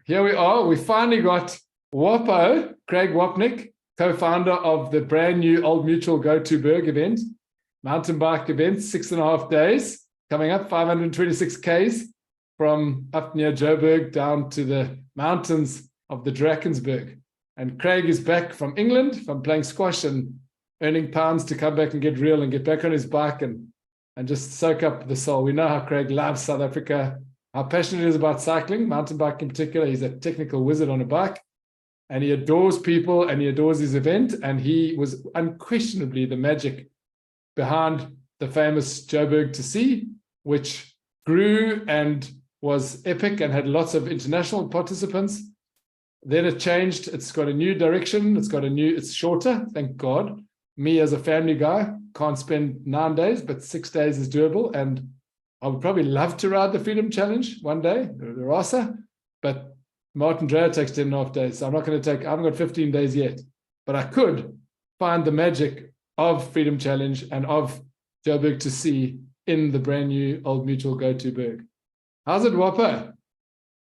here we are. We finally got Wappo, Craig Wapnick, co-founder of the brand new Old Mutual Go2Berg event, mountain bike event, 6.5 days, coming up 526 Ks from up near Joburg down to the mountains of the Drakensberg. And Craig is back from England, from playing squash and earning pounds to come back and get real and get back on his bike and just soak up the soul. We know how Craig loves South Africa, how passionate he is about cycling, mountain bike in particular. He's a technical wizard on a bike, and he adores people and he adores his event. And he was unquestionably the magic behind the famous Joburg to See, which grew and was epic and had lots of international participants. Then it changed. It's got a new direction. It's shorter, thank God. Me as a family guy can't spend 9 days, but 6 days is doable. And I would probably love to ride the Freedom Challenge one day, the Rasa, but Martin Dreyer takes 10.5 days. So I haven't got 15 days yet, but I could find the magic of Freedom Challenge and of Joburg to See in the brand new Old Mutual Go2Berg. How's it, Wappo?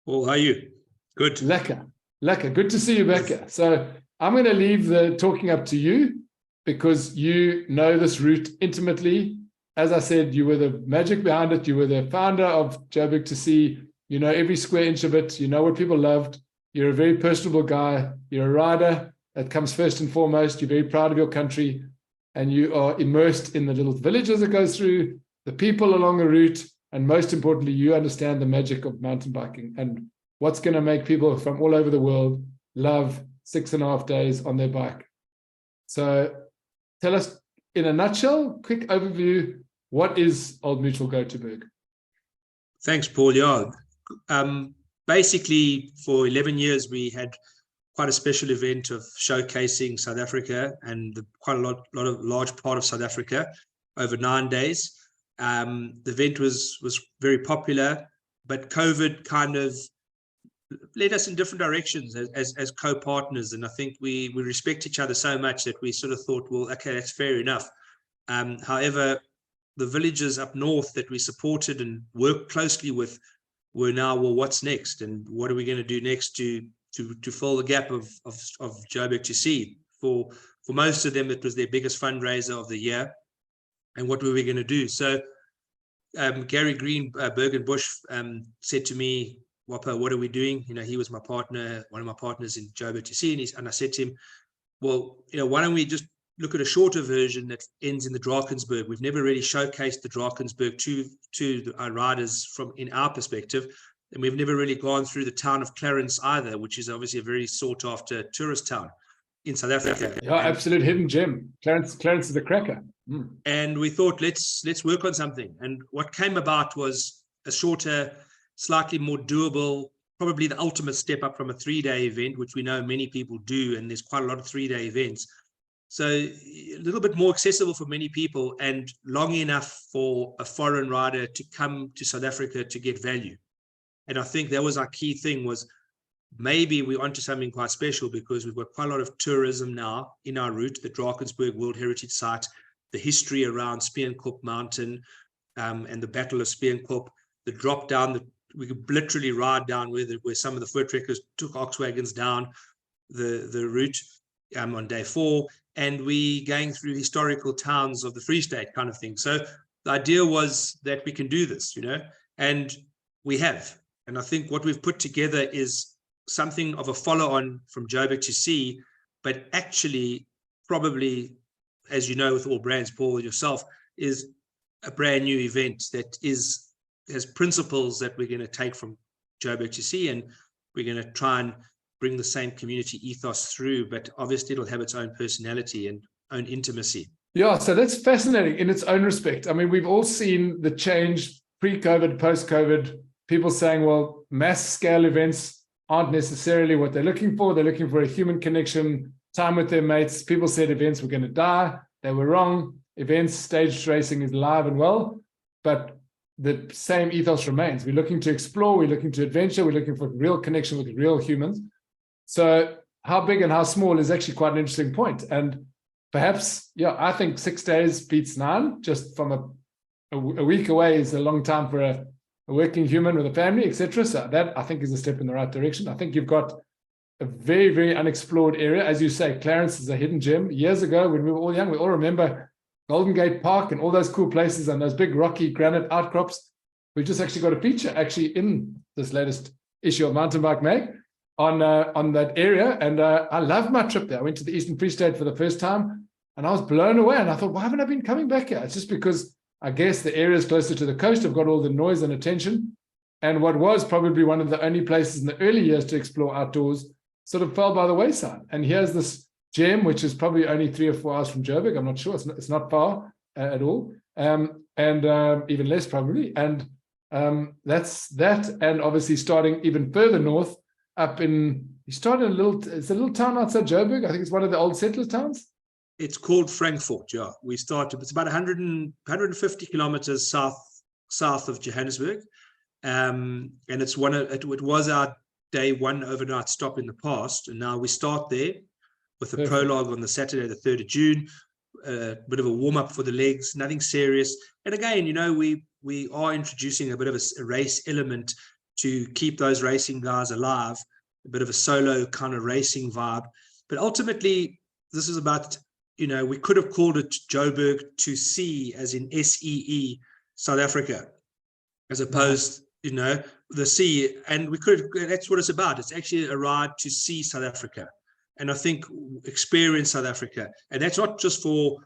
Well, how are you? Good. Lekker. Good to see you back here. So I'm going to leave the talking up to you because you know this route intimately. As I said, you were the magic behind it. You were the founder of Joburg to See. You know every square inch of it. You know what people loved. You're a very personable guy. You're a rider. That comes first and foremost. You're very proud of your country. And you are immersed in the little villages it goes through, the people along the route, and most importantly, you understand the magic of mountain biking and what's going to make people from all over the world love 6.5 days on their bike. So tell us in a nutshell, quick overview, what is Old Mutual Go2Berg? Thanks, Paul. Yeah. Basically, for 11 years, we had quite a special event of showcasing South Africa and quite a large part of South Africa over 9 days. The event was very popular, but COVID kind of led us in different directions as co-partners. And I think we respect each other so much that we sort of thought, well, okay, that's fair enough. However, the villages up north that we supported and worked closely with were now, well, what's next? And what are we going to do next to fill the gap of Joburg to See? For most of them, it was their biggest fundraiser of the year. And what were we going to do? So Gary Green, Berg and Bush, said to me, Wappo, what are we doing? You know, he was my partner, one of my partners in Joburg to See. And I said to him, well, you know, why don't we just look at a shorter version that ends in the Drakensberg? We've never really showcased the Drakensberg to our riders in our perspective. And we've never really gone through the town of Clarens either, which is obviously a very sought after tourist town in South Africa. Yeah, absolute hidden gem. Clarens is a cracker. And we thought, let's work on something. And what came about was a shorter, slightly more doable, probably the ultimate step up from a 3-day event, which we know many people do. And there's quite a lot of 3-day events. So a little bit more accessible for many people and long enough for a foreign rider to come to South Africa to get value. And I think that was our key thing, was maybe we're onto something quite special because we've got quite a lot of tourism now in our route, the Drakensberg World Heritage Site, the history around Spienkop Mountain and the Battle of Spienkop, the drop down, we could literally ride down where some of the foot trekkers took ox wagons down the route on day 4, and we going through historical towns of the Free State kind of thing. So the idea was that we can do this, you know, and we have. And I think what we've put together is something of a follow-on from Joburg to See, but actually probably, as you know, with all brands, Paul, yourself, is a brand new event that has principles that we're going to take from Joburg to See, and we're going to try and bring the same community ethos through, but obviously it'll have its own personality and own intimacy. Yeah, so that's fascinating in its own respect. I mean, we've all seen the change pre-COVID, post-COVID, people saying, well, mass scale events aren't necessarily what they're looking for. They're looking for a human connection, time with their mates. People said events were going to die. They were wrong. Events, staged racing is alive and well, but the same ethos remains. We're looking to explore, we're looking to adventure, we're looking for real connection with real humans. So how big and how small is actually quite an interesting point. And perhaps, yeah, I think 6 days beats 9, just from a week away is a long time for a working human with a family, etc. So that, I think, is a step in the right direction. I think you've got a very, very unexplored area. As you say, Clarens is a hidden gem. Years ago, when we were all young, we all remember Golden Gate Park and all those cool places and those big rocky granite outcrops. We just actually got a feature actually in this latest issue of Mountain Bike Mag on that area. And I loved my trip there. I went to the Eastern Free State for the first time and I was blown away. And I thought, why haven't I been coming back here? It's just because I guess the areas closer to the coast have got all the noise and attention. And what was probably one of the only places in the early years to explore outdoors sort of fell by the wayside. And here's this gem, which is probably only 3 or 4 hours from Joburg. I'm not sure. It's not far at all. And even less probably. And that's that. And obviously starting even further north up in, it's a little town outside Joburg. I think it's one of the old settler towns. It's called Frankfurt, yeah. We started, it's about 150 kilometers south of Johannesburg. And it's it was our day 1 overnight stop in the past. And now we start there with a prologue on the Saturday, the 3rd of June, a bit of a warm up for the legs, nothing serious. And again, we are introducing a bit of a race element to keep those racing guys alive, a bit of a solo kind of racing vibe. But ultimately, this is about, we could have called it Joburg to see, as in SEE, South Africa, as opposed, the sea. And we could have, that's what it's about. It's actually a ride to see South Africa. And I think experience South Africa. And that's not just for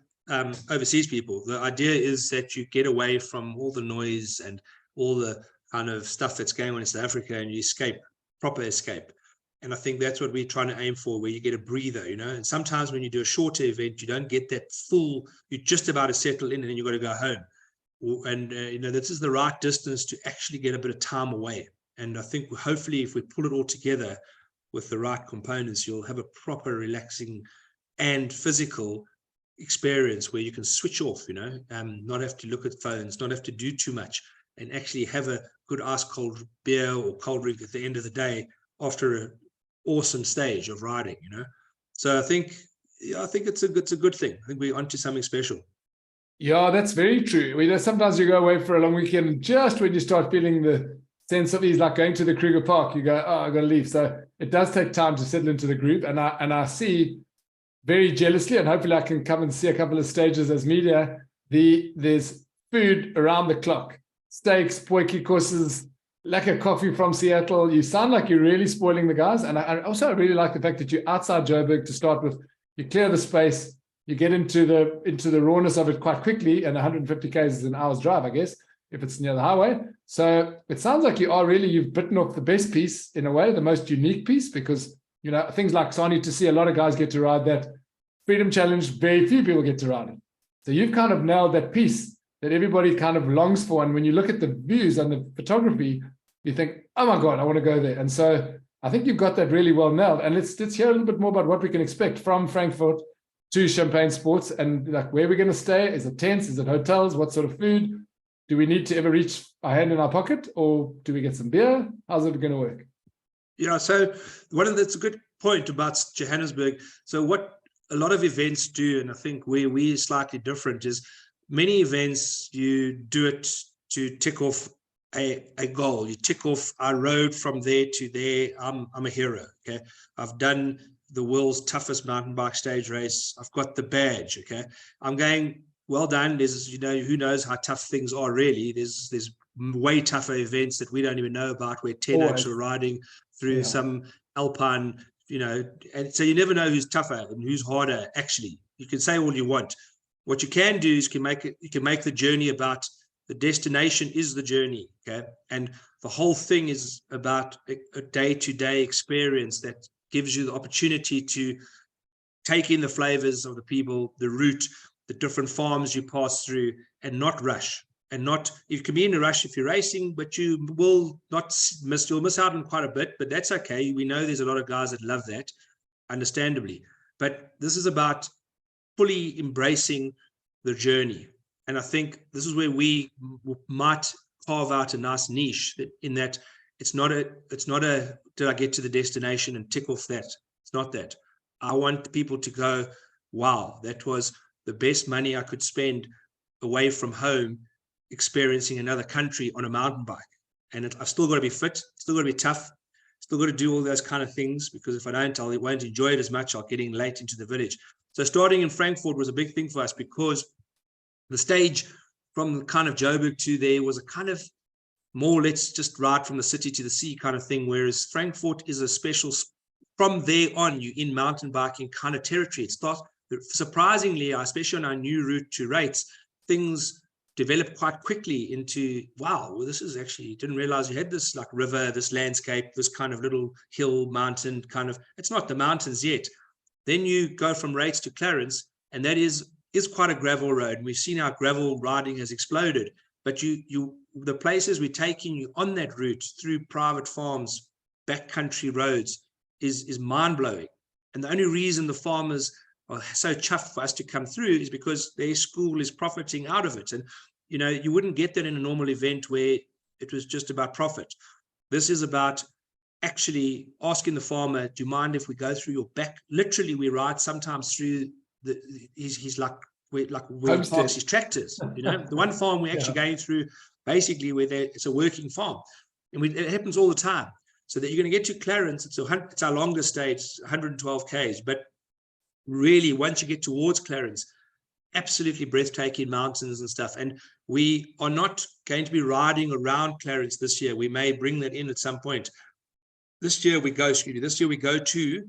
overseas people. The idea is that you get away from all the noise and all the kind of stuff that's going on in South Africa and you escape, proper escape. And I think that's what we're trying to aim for, where you get a breather, and sometimes when you do a shorter event, you don't get that full, you're just about to settle in and then you've got to go home. And, this is the right distance to actually get a bit of time away. And I think hopefully if we pull it all together with the right components, you'll have a proper relaxing and physical experience where you can switch off, not have to look at phones, not have to do too much, and actually have a good ice cold beer or cold drink at the end of the day after an awesome stage of riding, So I think it's a good thing. I think we're onto something special. Yeah, that's very true. Sometimes you go away for a long weekend, and just when you start feeling the sense of ease, like going to the Kruger Park, you go, oh, I've got to leave. So it does take time to settle into the group. And I see very jealously, and hopefully I can come and see a couple of stages as media, there's food around the clock, steaks, potjie courses, lekker coffee from Seattle. You sound like you're really spoiling the guys. And I also really like the fact that you're outside Joburg to start with. You clear the space, you get into the rawness of it quite quickly, and 150 km is an hour's drive, I guess, if it's near the highway. So it sounds like you've bitten off the best piece in a way, the most unique piece, because things like Sani to see, a lot of guys get to ride that Freedom Challenge, very few people get to ride it. So you've kind of nailed that piece that everybody kind of longs for. And when you look at the views and the photography, you think, oh my God, I want to go there. And so I think you've got that really well nailed. And let's hear a little bit more about what we can expect from Frankfurt to Champagne Sports, and like where we're going to stay. Is it tents? Is it hotels? What sort of food? Do we need to ever reach our hand in our pocket, or do we get some beer? How's it going to work? Yeah, so that's a good point about Johannesburg. So what a lot of events do, and I think where we're slightly different, is many events you do it to tick off a goal. You tick off, I rode from there to there, I'm a hero. Okay, I've done the world's toughest mountain bike stage race. I've got the badge. Okay, I'm going, well done. There's, who knows how tough things are really. There's way tougher events that we don't even know about, where 10 oaks are riding through some alpine, and so you never know who's tougher and who's harder. Actually, you can say all you want. What you can do is you can make the journey about the destination is the journey. Okay, and the whole thing is about a day-to-day experience that gives you the opportunity to take in the flavors of the people, the route, the different farms you pass through, and not rush. And you can be in a rush if you're racing, but you will you'll miss out on quite a bit, but that's okay. We know there's a lot of guys that love that, understandably. But this is about fully embracing the journey. And I think this is where we might carve out a nice niche, in that it's not a did I get to the destination and tick off that? It's not that. I want people to go, wow, that was the best money I could spend away from home, experiencing another country on a mountain bike. and I've still got to be fit, still got to be tough, still got to do all those kind of things, because if I don't, I won't enjoy it as much. I'll get in late into the village. So starting in Frankfurt was a big thing for us, because the stage from kind of Joburg to there was a kind of more, let's just ride from the city to the sea kind of thing, whereas Frankfurt is a special, from there on, you're in mountain biking kind of territory. It starts, surprisingly, especially on our new route to Rates, things developed quite quickly into, wow, well, this is actually, didn't realize you had this like river, this landscape, this kind of little hill, mountain kind of, it's not the mountains yet. Then you go from Rates to Clarens, and that is quite a gravel road. And we've seen our gravel riding has exploded, but the places we're taking you on that route through private farms, backcountry roads is mind-blowing. And the only reason the farmers are so chuffed for us to come through is because their school is profiting out of it. And, you know, you wouldn't get that in a normal event where it was just about profit. This is about actually asking the farmer, do you mind if we go through your back? Literally, we ride sometimes through he's like, we're parks his tractors, you know. The one farm we're actually going through, basically, where it's a working farm, and it happens all the time. So that you're going to get to Clarens, it's our longest stage, 112 k's, but really, once you get towards Clarens, absolutely breathtaking mountains and stuff. And we are not going to be riding around Clarens this year. We may bring that in at some point. This year we go to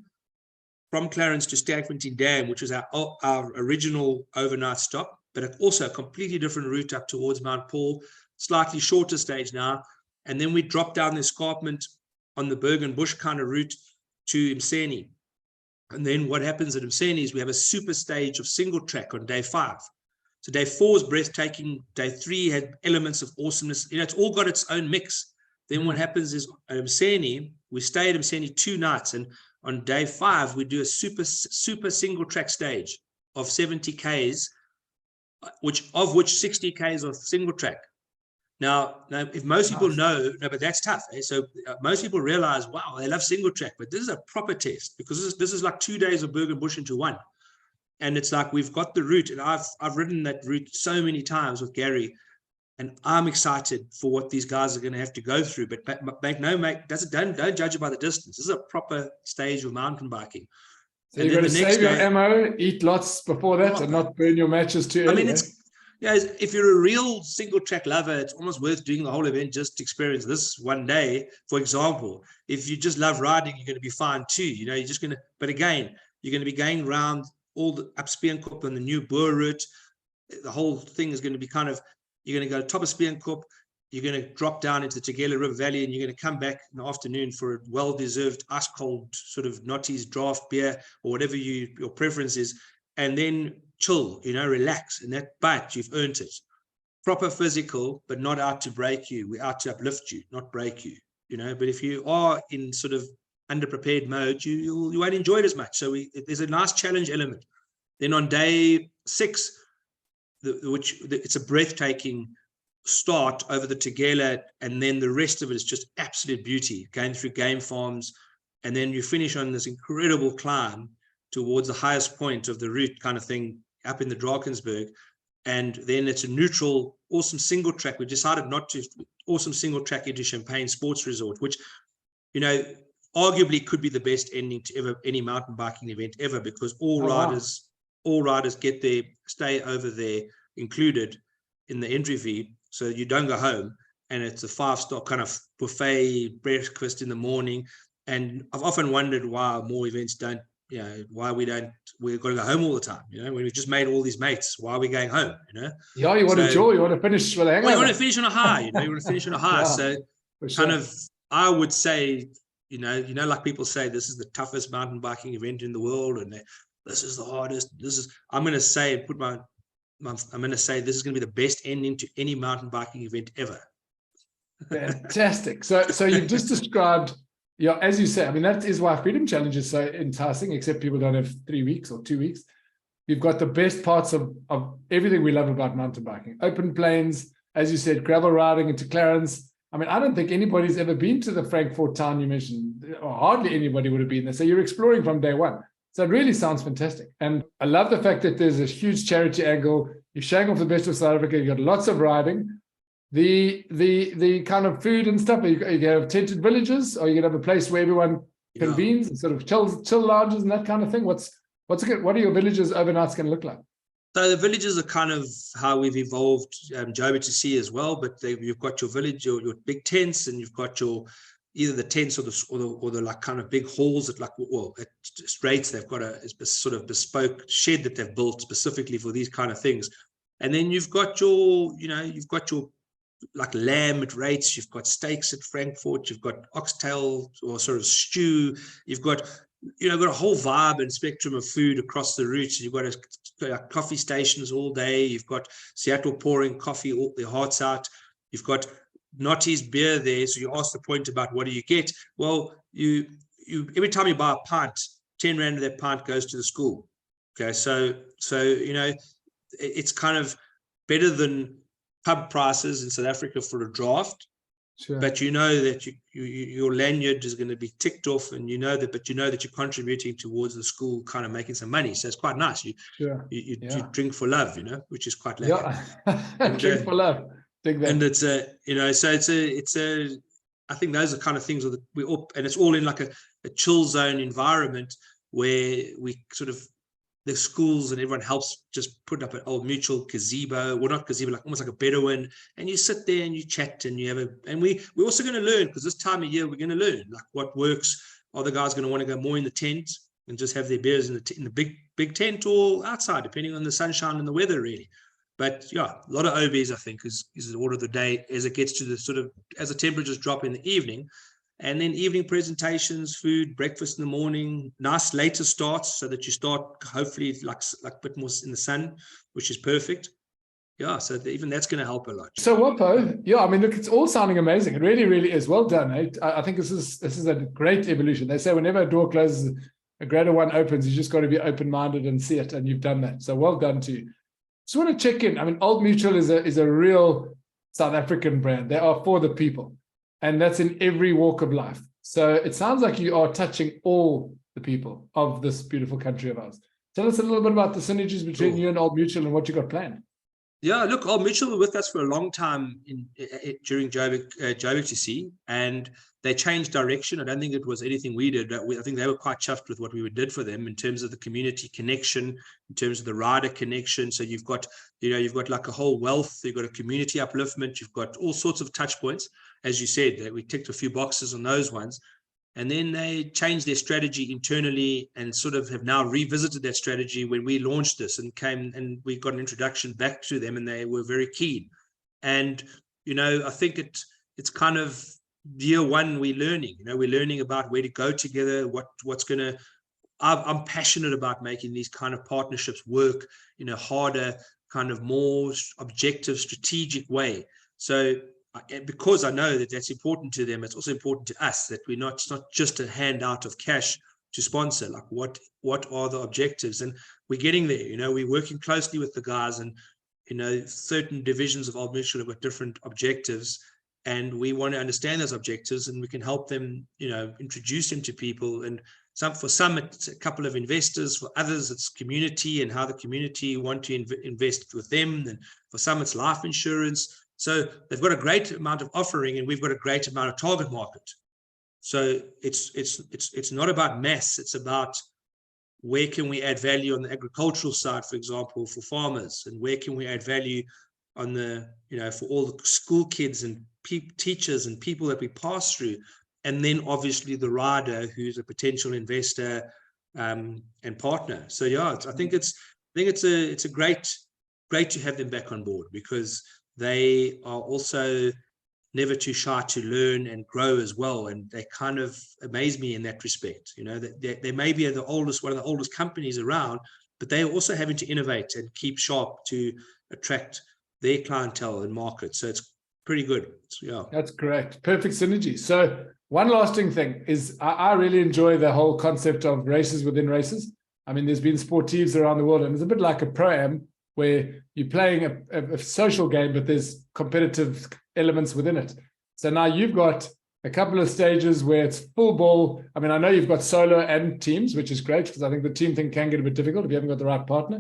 from Clarens to Sterkfontein Dam, which is our original overnight stop, but also a completely different route up towards Mount Paul, slightly shorter stage now. And then we drop down the escarpment on the Berg and Bush kind of route to Mseni. And then what happens at Mseni is we have a super stage of single track on day 5. So day 4 is breathtaking. Day 3 had elements of awesomeness. You know, it's all got its own mix. Then what happens is at Mseni, we stay at Mseni 2 nights, and on day 5, we do a super single track stage of 70 Ks, of which 60 Ks are single track. Now, if most people know, but that's tough. Eh? So most people realize, wow, they love single track, but this is a proper test, because this is like 2 days of Berg and Bush into one. And it's like, we've got the route, and I've ridden that route so many times with Gary, and I'm excited for what these guys are going to have to go through. But don't judge it by the distance. This is a proper stage of mountain biking. So you've got to save your ammo, eat lots before that, and not burn your matches too early. I mean, if you're a real single track lover, it's almost worth doing the whole event just to experience this one day. For example, if you just love riding, you're going to be fine too. You know, you're just going to, but again, you're going to be going around all the up Speenkop and the new Boer route. The whole thing is going to be kind of, you're going to go top of Speenkop, you're going to drop down into the Tegela River Valley, and you're going to come back in the afternoon for a well-deserved ice-cold sort of Notties draft beer or whatever your preference is, and then chill, you know, relax, and but you've earned it. Proper physical, but not out to break you. We're out to uplift you, not break you, you know. But if you are in sort of underprepared mode, you won't enjoy it as much. So there's a nice challenge element. Then on day 6, it's a breathtaking start over the Tegela, and then the rest of it is just absolute beauty, going through game farms, and then you finish on this incredible climb towards the highest point of the route kind of thing up in the Drakensberg. And then it's a neutral, awesome single track. We decided not to, awesome single track into Champagne Sports Resort, which, you know, arguably could be the best ending to any mountain biking event ever, because all riders get there, stay over there, included in the entry fee, so you don't go home, and it's a 5-star kind of buffet breakfast in the morning. And I've often wondered why more events don't, you know, we've got to go home all the time, you know, when we've just made all these mates, why are we going home, you know? Yeah, you want to enjoy, you want to finish with a hangover. Well, you want to finish on a high, you know, you want to finish on a high. So kind of, I would say, you know, like people say, this is the toughest mountain biking event in the world, and this is the hardest. I'm going to say, I'm going to say this is going to be the best ending to any mountain biking event ever. Fantastic. So you've just described, yeah, as you say, I mean, that is why Freedom Challenge is so enticing, except people don't have 3 weeks or 2 weeks. You've got the best parts of everything we love about mountain biking. Open plains, as you said, gravel riding into Clarens. I mean, I don't think anybody's ever been to the Frankfurt town you mentioned, or hardly anybody would have been there. So you're exploring from day one. So it really sounds fantastic. And I love the fact that there's a huge charity angle. You're showing off the best of South Africa. You've got lots of riding. the kind of food and stuff? Are you going to have tented villages? Or are you going to have a place where everyone convenes and sort of chill lounges and that kind of thing? What are your villages overnights going to look like? So the villages are kind of how we've evolved Joburg to see as well. But you've got your village, your big tents, and you've got your either the tents or the like kind of big halls that like at rates they've got a sort of bespoke shed that they've built specifically for these kind of things. And then you've got your like lamb at rates, you've got steaks at Frankfurt, you've got oxtail or sort of stew, you've got got a whole vibe and spectrum of food across the route. You've got coffee stations all day, you've got Seattle pouring coffee all their hearts out, you've got Notty's beer there. So you ask the point about what do you get? Well, you every time you buy a pint, 10 rand of that pint goes to the school. Okay, so it's kind of better than pub prices in South Africa for a draft. Sure. But that your lanyard is going to be ticked off, and but you're contributing towards the school kind of making some money. So it's quite nice. You drink for love, which is quite lekker. Yeah, drink for love. And it's I think those are kind of things and it's all in like a chill zone environment where we sort of the schools and everyone helps just put up an Old Mutual gazebo, well not gazebo, like almost like a Bedouin, and you sit there and you chat and we're also going to learn, because this time of year we're going to learn like what works. Are the guys going to want to go more in the tent and just have their beers in the big tent, or outside, depending on the sunshine and the weather really. But yeah, a lot of OBs I think is the order of the day as it gets to the sort of as the temperatures drop in the evening. And then evening presentations, food, breakfast in the morning, nice later starts so that you start hopefully like a bit more in the sun, which is perfect. Yeah, so even that's going to help a lot. So Wappo, yeah, I mean, look, it's all sounding amazing. It really, really is. Well done. I think this is a great evolution. They say whenever a door closes, a greater one opens. You just got to be open-minded and see it, and you've done that. So well done to you. Just want to check in. I mean, Old Mutual is a real South African brand. They are for the people. And that's in every walk of life. So it sounds like you are touching all the people of this beautiful country of ours. Tell us a little bit about the synergies between you and Old Mutual and what you got planned. Yeah, look, Old Mutual were with us for a long time during Joburg to see, and they changed direction. I don't think it was anything we did. I think they were quite chuffed with what we did for them in terms of the community connection, in terms of the rider connection. So you've got like a whole wealth, you've got a community upliftment, you've got all sorts of touch points. As you said, that we ticked a few boxes on those ones. And then they changed their strategy internally and sort of have now revisited that strategy when we launched this and we got an introduction back to them, and they were very keen. And, I think it's kind of year one, we're learning, we're learning about where to go together, what's going to, I'm passionate about making these kind of partnerships work in a harder, kind of more objective, strategic way. So, because I know that that's important to them, it's also important to us that it's not just a handout of cash to sponsor. Like what are the objectives? And we're getting there. We're working closely with the guys, and certain divisions of Old Mutual have got different objectives, and we want to understand those objectives, and we can help them, introduce them to people. And for some it's a couple of investors, for others it's community and how the community want to invest with them, and for some it's life insurance. So they've got a great amount of offering, and we've got a great amount of target market. So it's not about mass. It's about where can we add value on the agricultural side, for example, for farmers, and where can we add value on the, for all the school kids and teachers and people that we pass through. And then obviously the rider who's a potential investor and partner. So yeah, I think it's a great to have them back on board, because they are also never too shy to learn and grow as well. And they kind of amaze me in that respect. They may be one of the oldest companies around, but they are also having to innovate and keep sharp to attract their clientele and market. So it's pretty good. Yeah. That's correct. Perfect synergy. So one lasting thing is I really enjoy the whole concept of races within races. I mean, there's been sportives around the world, and it's a bit like a pro-am, where you're playing a social game, but there's competitive elements within it. So now you've got a couple of stages where it's full ball. I mean, I know you've got solo and teams, which is great, because I think the team thing can get a bit difficult if you haven't got the right partner.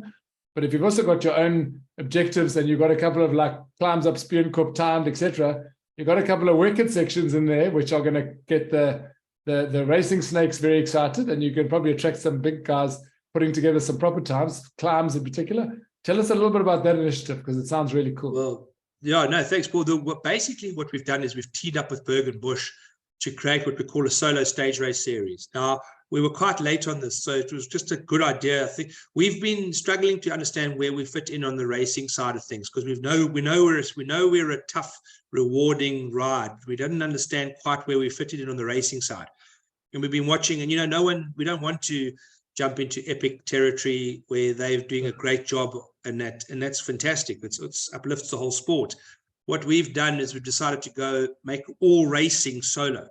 But if you've also got your own objectives and you've got a couple of like climbs up Spierenkorb timed, etc., you've got a couple of wicked sections in there which are going to get the racing snakes very excited, and you can probably attract some big guys putting together some proper times, climbs in particular. Tell us a little bit about that initiative, because it sounds really cool. Well, yeah, no, thanks, Paul. Basically, what we've done is we've teed up with Berg and Bush to create what we call a solo stage race series. Now, we were quite late on this, so it was just a good idea. I think we've been struggling to understand where we fit in on the racing side of things, because we know we're a tough, rewarding ride. We didn't understand quite where we fitted in on the racing side. And we've been watching, and we don't want to jump into epic territory where they're doing a great job, and that's fantastic. It's uplifts the whole sport. What we've done is we've decided to go make all racing solo.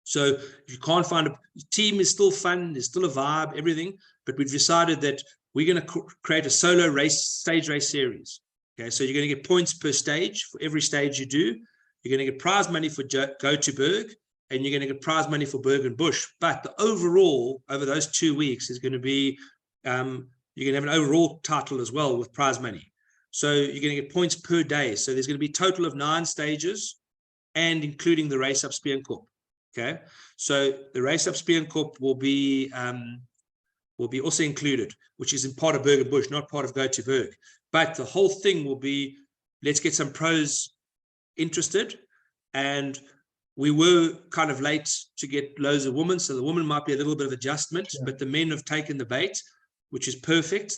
So if you can't find a team, is still fun, there's still a vibe, everything, but we've decided that we're going to create a solo stage race series. Okay, so you're going to get points per stage for every stage you do. You're going to get prize money for Go2Berg, and you're going to get prize money for Berg and Bush. But the overall, over those 2 weeks, is going to be, you're going to have an overall title as well with prize money. So you're going to get points per day. So there's going to be a total of 9 stages, and including the race up Spierenkorb. Okay, so the race up Spierenkorb will be also included, which is in part of Berg and Bush, not part of Go2Berg. But the whole thing will be, let's get some pros interested. And we were kind of late to get loads of women, so the women might be a little bit of adjustment, but the men have taken the bait, which is perfect.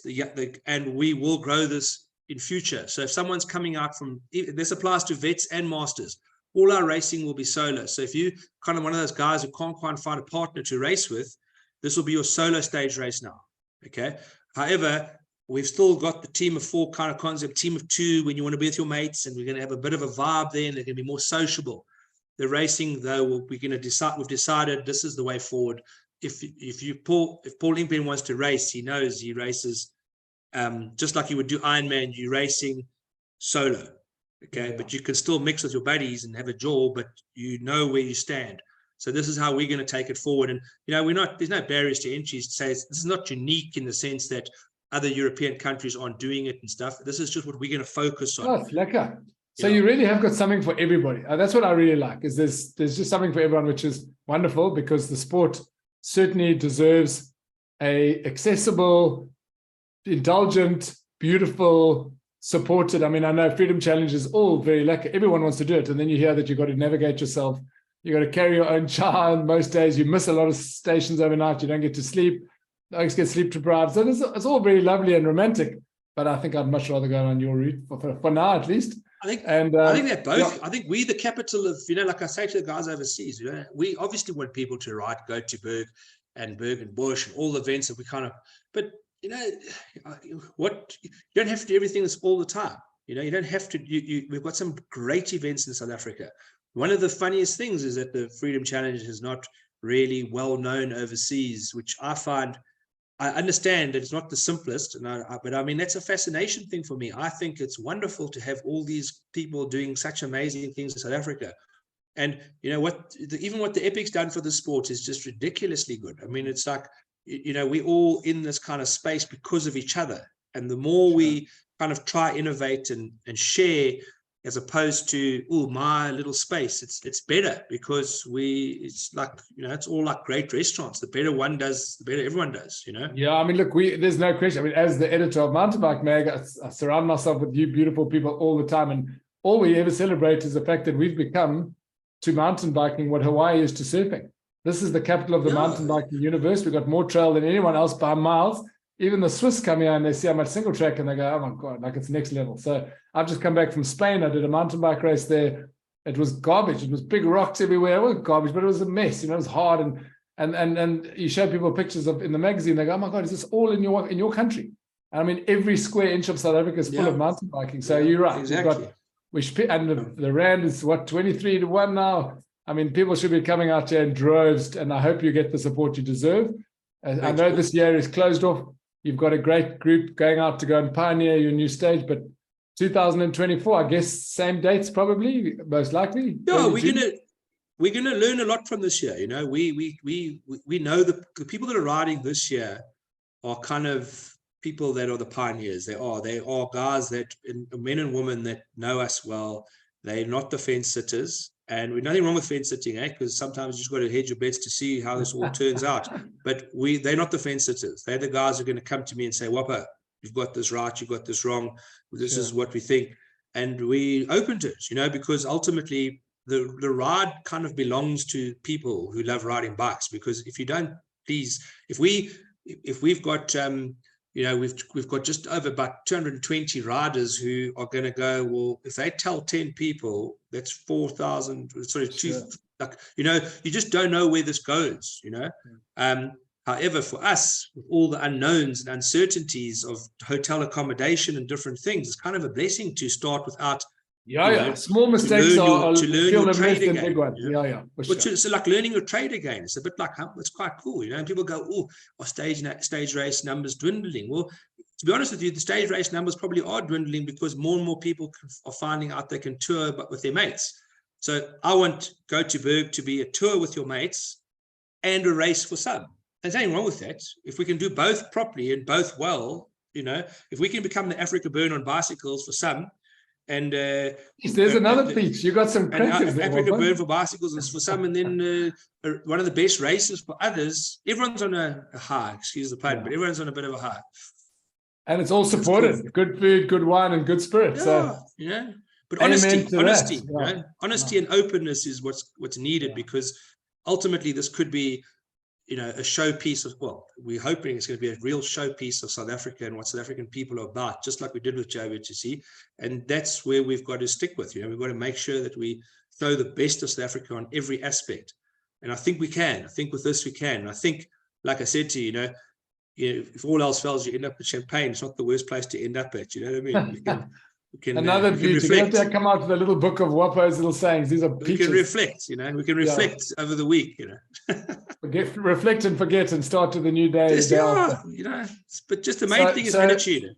And we will grow this in future. So if someone's coming out from, this applies to vets and masters, all our racing will be solo. So if you kind of one of those guys who can't quite find a partner to race with, this will be your solo stage race now. Okay. However, we've still got the team of 4 kind of concept, team of 2 when you want to be with your mates, and we're going to have a bit of a vibe there, and they're going to be more sociable. The racing, though, we're going to decide. We've decided this is the way forward. If Paul Ingpen wants to race, he knows he races just like you would do Ironman. You racing solo. Okay, but you can still mix with your buddies and have a jaw, but you know where you stand. So this is how we're going to take it forward. And there's no barriers to entry to say this is not unique in the sense that other European countries aren't doing it and stuff. This is just what we're going to focus on. Oh, it's lekker. So you really have got something for everybody. That's what I really like, is there's just something for everyone, which is wonderful, because the sport certainly deserves a accessible, indulgent, beautiful, supported. I mean, I know Freedom Challenge is all very lekker. Everyone wants to do it. And then you hear that you've got to navigate yourself. You've got to carry your own child. Most days you miss a lot of stations overnight. You don't get to sleep. You always get sleep deprived. So it's all very lovely and romantic. But I think I'd much rather go on your route for now, at least. I think they're both. Yeah. I think we're the capital of, like I say to the guys overseas, we obviously want people to ride Go2Berg and Berg and Bush and all the events that we kind of, but you don't have to do everything all the time. You don't have to, we've got some great events in South Africa. One of the funniest things is that the Freedom Challenge is not really well known overseas, which I find, I understand that it's not the simplest, but I mean, that's a fascination thing for me. I think it's wonderful to have all these people doing such amazing things in South Africa. And even what the Epic's done for the sport is just ridiculously good. I mean, it's like, we're all in this kind of space because of each other. And the more we kind of try, innovate and share, as opposed to, my little space, it's better, because it's like, it's all like great restaurants. The better one does, the better everyone does, Yeah, I mean, look, there's no question. I mean, as the editor of Mountain Bike Mag, I surround myself with you beautiful people all the time. And all we ever celebrate is the fact that we've become to mountain biking what Hawaii is to surfing. This is the capital of the mountain biking universe. We've got more trail than anyone else by miles. Even the Swiss come here and they see how much single track and they go, oh my God, like it's next level. So I've just come back from Spain. I did a mountain bike race there. It was garbage. It was big rocks everywhere. It wasn't garbage, but it was a mess. It was hard. And you show people pictures of in the magazine. They go, oh my God, is this all in your country? And I mean, every square inch of South Africa is full of mountain biking. So you're right. Exactly. The rand is 23 to 1 now. I mean, people should be coming out here in droves, and I hope you get the support you deserve. I know this year is closed off. You've got a great group going out to go and pioneer your new stage, but 2024, I guess, same dates probably, most likely. Yeah, we're gonna learn a lot from this year. We know the people that are riding this year are kind of people that are the pioneers. They are guys that, men and women that know us well. They're not the fence sitters, and we're nothing wrong with fence sitting, because sometimes you just got to hedge your bets to see how this all turns out. But they're not the fence sitters. They're the guys who are going to come to me and say, Wappo, you've got this right, you've got this wrong. This is what we think. And we open to it, because ultimately the ride kind of belongs to people who love riding bikes. Because if you don't, please, if we've got, we've got just over about 220 riders who are going to go, well, if they tell 10 people, that's 4,000, you just don't know where this goes, However, for us, with all the unknowns and uncertainties of hotel accommodation and different things, it's kind of a blessing to start without. Small mistakes to learn your trade again. Big one. So like learning your trade again. It's a bit like, it's quite cool, And people go, oh, are stage race numbers dwindling? Well, to be honest with you, the stage race numbers probably are dwindling because more and more people are finding out they can tour, but with their mates. So I want Go2Berg to be a tour with your mates and a race for some. There's nothing wrong with that. If we can do both properly and both well, if we can become the Africa Burn on bicycles for some, and there's another piece. You got some crackers. Africa Burn for bicycles is for some, and then one of the best races for others. Everyone's on a high, excuse the pun, but everyone's on a bit of a high. And it's all supported. Cool. Good food, good wine, and good spirit. But honesty, honesty and openness is what's needed, because ultimately this could be, a showpiece of, we're hoping it's going to be a real showpiece of South Africa and what South African people are about, just like we did with Joburg, and that's where we've got to stick with. We've got to make sure that we throw the best of South Africa on every aspect, and I think we can. I think with this we can. And I think, like I said to you, if all else fails, you end up with champagne. It's not the worst place to end up at. You know what I mean? We can another beauty. We have to come out with a little book of Wappo's little sayings. These are peaches. We can reflect, we can reflect over the week, reflect and forget and start to the new day. But just the main thing is attitude.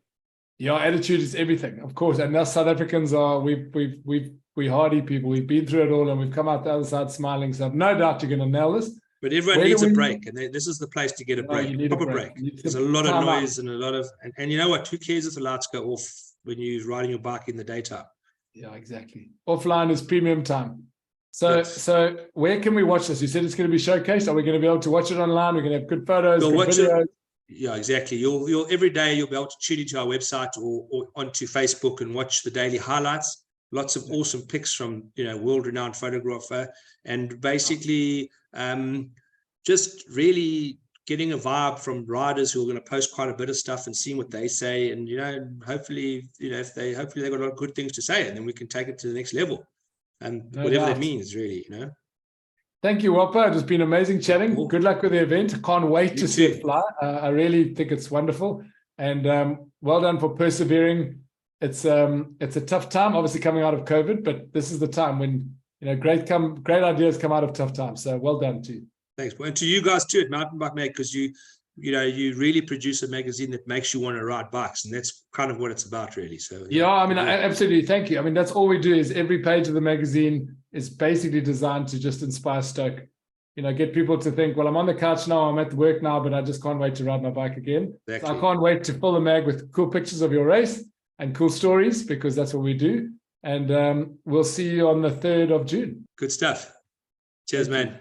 Attitude is everything, of course. And us South Africans we're hardy people. We've been through it all, and we've come out the other side smiling. So I've no doubt you're going to nail this. But everyone needs a break, and this is the place to get a break, proper break. There's a lot of noise and a lot of, and you know what? Who cares if the lights go off when you're riding your bike in the daytime? Yeah, exactly. Offline is premium time. So where can we watch this? You said it's going to be showcased. Are we going to be able to watch it online? We're going to have good photos, good videos. Yeah, exactly. You'll every day you'll be able to tune into our website or onto Facebook and watch the daily highlights. Lots of awesome pics from world-renowned photographer, and basically just really getting a vibe from riders who are going to post quite a bit of stuff and seeing what they say, and hopefully if they got a lot of good things to say, and then we can take it to the next level, and whatever that means, really. Thank you, Wappo. It's been amazing chatting. Cool. Good luck with the event. I can't wait to see it fly. I really think it's wonderful, and well done for persevering. It's a tough time, obviously coming out of COVID, but this is the time when great ideas come out of tough times. So well done to you. Thanks, and to you guys too at Mountain Bike Mag, because you really produce a magazine that makes you want to ride bikes, and that's kind of what it's about, really. So absolutely. Thank you. That's all we do. Is every page of the magazine is basically designed to just inspire stoke. Get people to think, well, I'm on the couch now, I'm at work now, but I just can't wait to ride my bike again. Exactly. So I can't wait to fill the mag with cool pictures of your race and cool stories, because that's what we do. And we'll see you on the 3rd of June. Good stuff. Cheers, man.